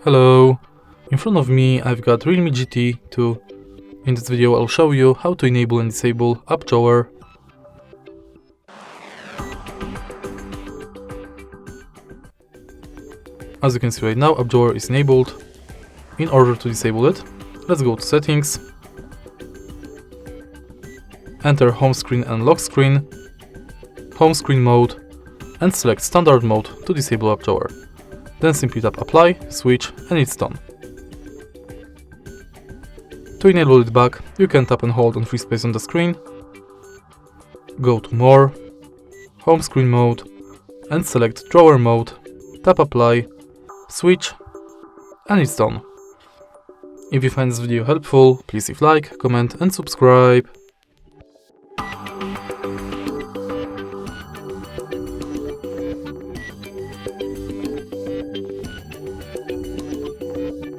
Hello! In front of me I've got Realme GT 2. In this video I'll show you how to enable and disable app drawer. As you can see right now, app drawer is enabled. In order to disable it, let's go to settings, enter home screen and lock screen, home screen mode, and select standard mode to disable app drawer. Then simply tap apply, switch, and it's done. To enable it back, you can tap and hold on free space on the screen, go to more, home screen mode, and select drawer mode, tap apply, switch, and it's done. If you find this video helpful, please leave like, comment and subscribe.